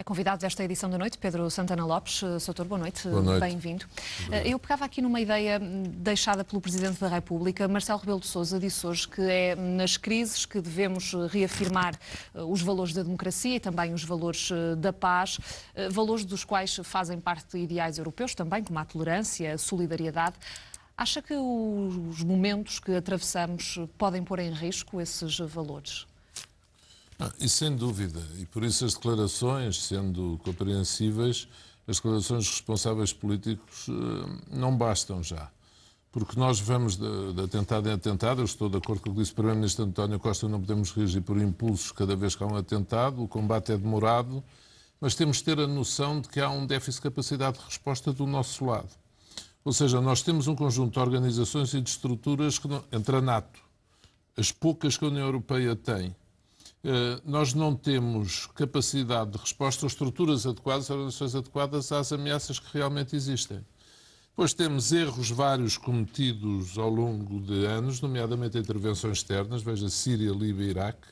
Convidado desta edição da noite, Pedro Santana Lopes. Soutor, boa noite. Boa noite. Bem-vindo. Eu pegava aqui numa ideia deixada pelo Presidente da República. Marcelo Rebelo de Sousa disse hoje que é nas crises que devemos reafirmar os valores da democracia e também os valores da paz, valores dos quais fazem parte ideais europeus também, como a tolerância, a solidariedade. Acha que os momentos que atravessamos podem pôr em risco esses valores? E sem dúvida, e por isso as declarações, sendo compreensíveis, as declarações dos responsáveis políticos não bastam já. Porque nós vamos de atentado em atentado, eu estou de acordo com o que disse o Primeiro-Ministro António Costa, não podemos reagir por impulsos cada vez que há um atentado, o combate é demorado, mas temos de ter a noção de que há um déficit de capacidade de resposta do nosso lado. Ou seja, nós temos um conjunto de organizações e de estruturas que entre a NATO, as poucas que a União Europeia tem, nós não temos capacidade de resposta ou estruturas adequadas, organizações adequadas às ameaças que realmente existem. Depois temos erros vários cometidos ao longo de anos, nomeadamente intervenções externas, veja Síria, Líbia e Iraque.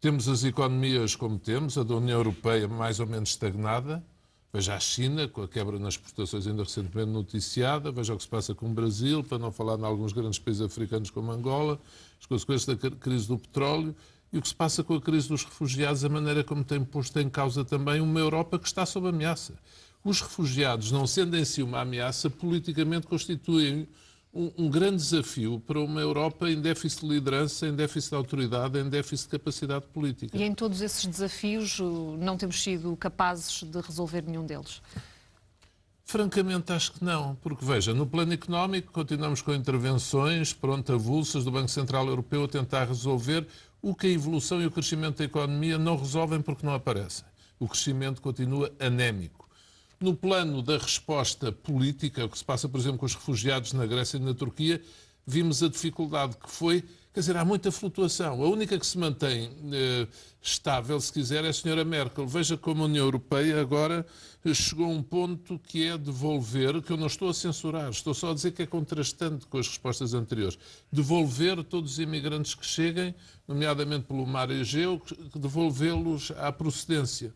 Temos as economias como temos, a da União Europeia mais ou menos estagnada, veja a China, com a quebra nas exportações ainda recentemente noticiada, veja o que se passa com o Brasil, para não falar em alguns grandes países africanos como Angola, as consequências da crise do petróleo, e o que se passa com a crise dos refugiados, a maneira como tem posto em causa também uma Europa que está sob ameaça. Os refugiados, não sendo em si uma ameaça, politicamente constituem um grande desafio para uma Europa em déficit de liderança, em déficit de autoridade, em déficit de capacidade política. E em todos esses desafios não temos sido capazes de resolver nenhum deles? Francamente, acho que não, porque veja, no plano económico continuamos com intervenções avulsas do Banco Central Europeu a tentar resolver o que a evolução e o crescimento da economia não resolvem porque não aparecem. O crescimento continua anémico. No plano da resposta política, o que se passa, por exemplo, com os refugiados na Grécia e na Turquia, vimos a dificuldade que foi. Quer dizer, há muita flutuação. A única que se mantém estável, se quiser, é a senhora Merkel. Veja como a União Europeia agora chegou a um ponto que é devolver, que eu não estou a censurar, estou só a dizer que é contrastante com as respostas anteriores, devolver todos os imigrantes que cheguem, nomeadamente pelo mar Egeu, devolvê-los à procedência.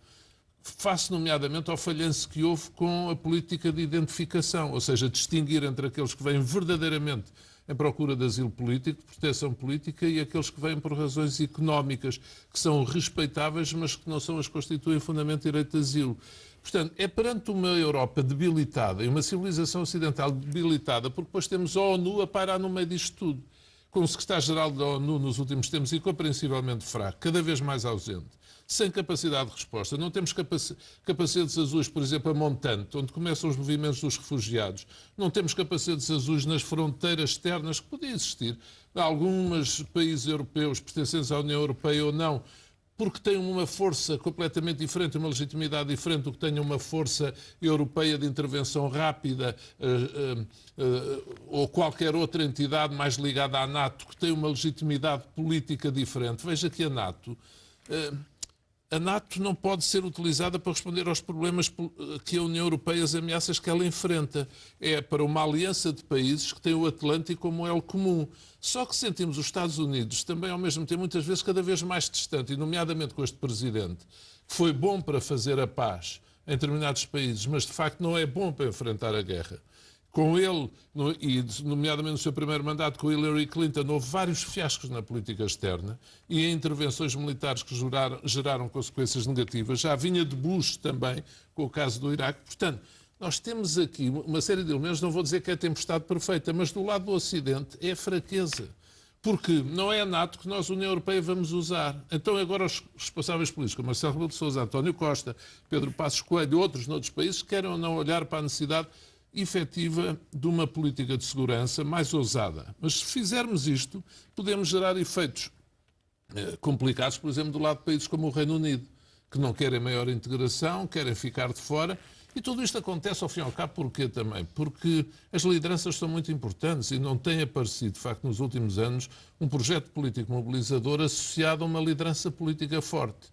Face, nomeadamente, ao falhanço que houve com a política de identificação, ou seja, distinguir entre aqueles que vêm verdadeiramente em procura de asilo político, de proteção política, e aqueles que vêm por razões económicas, que são respeitáveis, mas que não são as que constituem fundamento de direito de asilo. Portanto, é perante uma Europa debilitada e uma civilização ocidental debilitada, porque depois temos a ONU a pairar no meio disto tudo, com o secretário-geral da ONU nos últimos tempos incompreensivelmente fraco, cada vez mais ausente, sem capacidade de resposta. Não temos capacetes azuis, por exemplo, a montante, onde começam os movimentos dos refugiados. Não temos capacetes azuis nas fronteiras externas, que podia existir. Alguns países europeus pertencentes à União Europeia ou não, porque têm uma força completamente diferente, uma legitimidade diferente do que tenha uma força europeia de intervenção rápida ou qualquer outra entidade mais ligada à NATO, que tem uma legitimidade política diferente. Veja que a NATO não pode ser utilizada para responder aos problemas que a União Europeia, as ameaças que ela enfrenta. É para uma aliança de países que tem o Atlântico como elo comum. Só que sentimos os Estados Unidos também, ao mesmo tempo, muitas vezes cada vez mais distante, e nomeadamente com este presidente, que foi bom para fazer a paz em determinados países, mas de facto não é bom para enfrentar a guerra. Com ele, e nomeadamente no seu primeiro mandato com Hillary Clinton, houve vários fiascos na política externa e em intervenções militares que geraram consequências negativas. Já vinha de Bush também, com o caso do Iraque. Portanto, nós temos aqui uma série de elementos, não vou dizer que é a tempestade perfeita, mas do lado do Ocidente é fraqueza. Porque não é a NATO que nós, União Europeia, vamos usar. Então agora os responsáveis políticos, como Marcelo Rebelo de Sousa, António Costa, Pedro Passos Coelho e outros noutros países, querem ou não olhar para a necessidade efetiva de uma política de segurança mais ousada. Mas se fizermos isto, podemos gerar efeitos complicados, por exemplo, do lado de países como o Reino Unido, que não querem maior integração, querem ficar de fora. E tudo isto acontece, ao fim e ao cabo, porquê também? Porque as lideranças são muito importantes e não tem aparecido, de facto, nos últimos anos, um projeto político mobilizador associado a uma liderança política forte.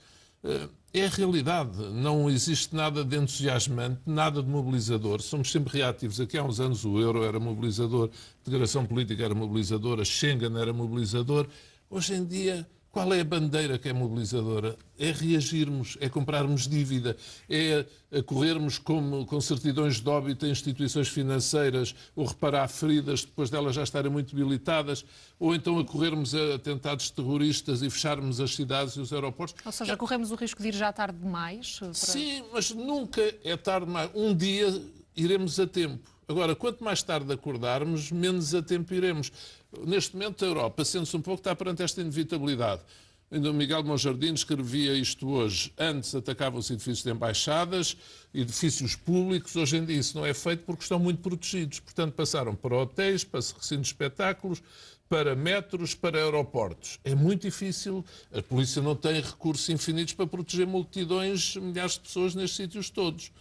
É a realidade. Não existe nada de entusiasmante, nada de mobilizador. Somos sempre reativos. Aqui há uns anos o euro era mobilizador, a integração política era mobilizadora, Schengen era mobilizador. Hoje em dia Qual é a bandeira que é mobilizadora? É reagirmos, é comprarmos dívida, é corrermos com certidões de óbito em instituições financeiras ou reparar feridas depois delas já estarem muito debilitadas, ou então a corrermos a atentados terroristas e fecharmos as cidades e os aeroportos. Ou seja, corremos o risco de ir já tarde demais? Sim, mas nunca é tarde demais. Um dia iremos a tempo. Agora, quanto mais tarde acordarmos, menos a tempo iremos. Neste momento, a Europa, sendo-se um pouco, está perante esta inevitabilidade. Ainda o Miguel Monjardim escrevia isto hoje. Antes atacavam-se edifícios de embaixadas, edifícios públicos. Hoje em dia isso não é feito porque estão muito protegidos. Portanto, passaram para hotéis, para recintos de espetáculos, para metros, para aeroportos. É muito difícil. A polícia não tem recursos infinitos para proteger multidões, milhares de pessoas nestes sítios todos.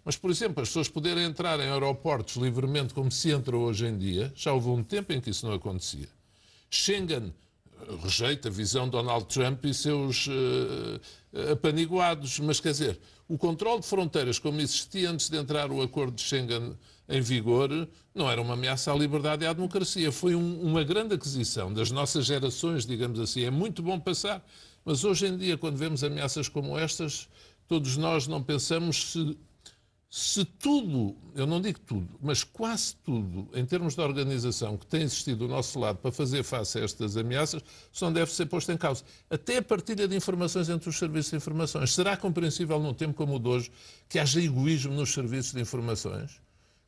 Mas, por exemplo, as pessoas poderem entrar em aeroportos livremente como se entra hoje em dia, já houve um tempo em que isso não acontecia. Schengen rejeita a visão de Donald Trump e seus apaniguados, mas quer dizer, o controle de fronteiras como existia antes de entrar o acordo de Schengen em vigor não era uma ameaça à liberdade e à democracia. Foi uma grande aquisição das nossas gerações, digamos assim. É muito bom passar, mas hoje em dia, quando vemos ameaças como estas, todos nós não pensamos se tudo, eu não digo tudo, mas quase tudo, em termos de organização que tem existido do nosso lado para fazer face a estas ameaças, só deve ser posto em causa. Até a partilha de informações entre os serviços de informações. Será compreensível num tempo como o de hoje que haja egoísmo nos serviços de informações?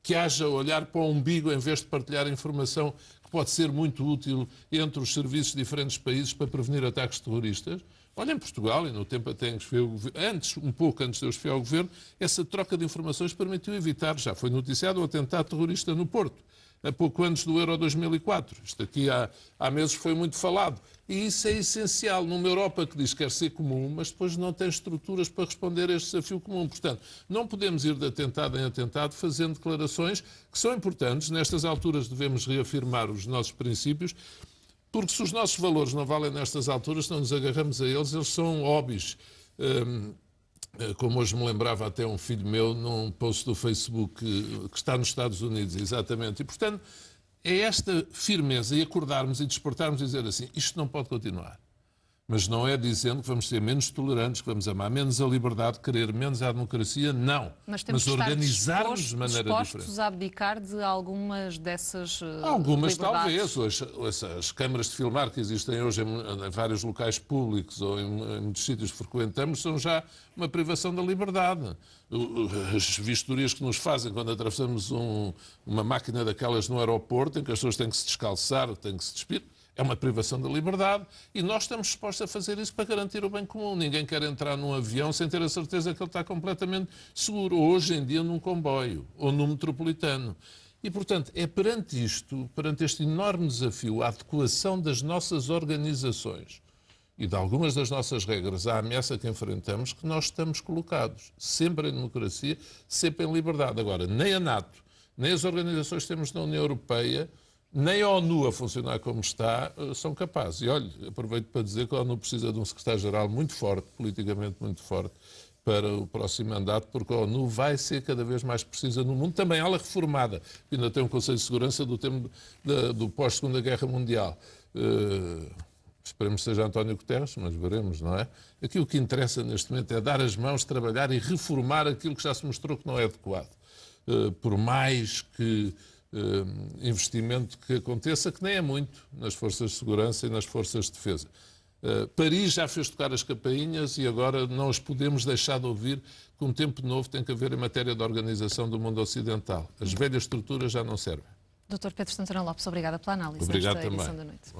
Que haja olhar para o umbigo em vez de partilhar informação que pode ser muito útil entre os serviços de diferentes países para prevenir ataques terroristas? Olha, em Portugal, e no tempo até em que um pouco antes de eu chegar ao governo, essa troca de informações permitiu evitar, já foi noticiado, o atentado terrorista no Porto, a pouco antes do Euro 2004. Isto aqui há meses foi muito falado. E isso é essencial numa Europa que diz que quer ser comum, mas depois não tem estruturas para responder a este desafio comum. Portanto, não podemos ir de atentado em atentado fazendo declarações que são importantes. Nestas alturas devemos reafirmar os nossos princípios, porque se os nossos valores não valem nestas alturas, se não nos agarramos a eles, eles são óbvios. Como hoje me lembrava até um filho meu num post do Facebook que está nos Estados Unidos, exatamente. E, portanto, é esta firmeza e acordarmos e despertarmos e dizer assim, isto não pode continuar. Mas não é dizendo que vamos ser menos tolerantes, que vamos amar menos a liberdade, querer menos a democracia, não. Mas temos organizarmos de maneira diferente. Dispostos a abdicar de algumas dessas Algumas liberdades. talvez. As câmaras de filmar que existem hoje em vários locais públicos ou em muitos sítios que frequentamos são já uma privação da liberdade. As vistorias que nos fazem quando atravessamos uma máquina daquelas no aeroporto, em que as pessoas têm que se descalçar, têm que se despir, é uma privação da liberdade e nós estamos dispostos a fazer isso para garantir o bem comum. Ninguém quer entrar num avião sem ter a certeza que ele está completamente seguro. Ou hoje em dia num comboio ou num metropolitano. E, portanto, é perante este enorme desafio, a adequação das nossas organizações e de algumas das nossas regras à ameaça que enfrentamos, que nós estamos colocados. Sempre em democracia, sempre em liberdade. Agora, nem a NATO, nem as organizações que temos na União Europeia, nem a ONU a funcionar como está, são capazes. E olha, aproveito para dizer que a ONU precisa de um secretário-geral muito forte, politicamente muito forte, para o próximo mandato, porque a ONU vai ser cada vez mais precisa no mundo. Também ela reformada, que ainda tem um Conselho de Segurança do tempo do pós-Segunda Guerra Mundial. Esperemos que seja António Guterres, mas veremos, não é? Aqui o que interessa neste momento é dar as mãos, trabalhar e reformar aquilo que já se mostrou que não é adequado. Por mais que investimento que aconteça, que nem é muito, nas forças de segurança e nas forças de defesa. Paris já fez tocar as campainhas e agora não as podemos deixar de ouvir, que um tempo novo tem que haver em matéria de organização do mundo ocidental. As velhas estruturas já não servem. Dr. Pedro Santana Lopes, obrigada pela análise Obrigado nesta edição também. da noite.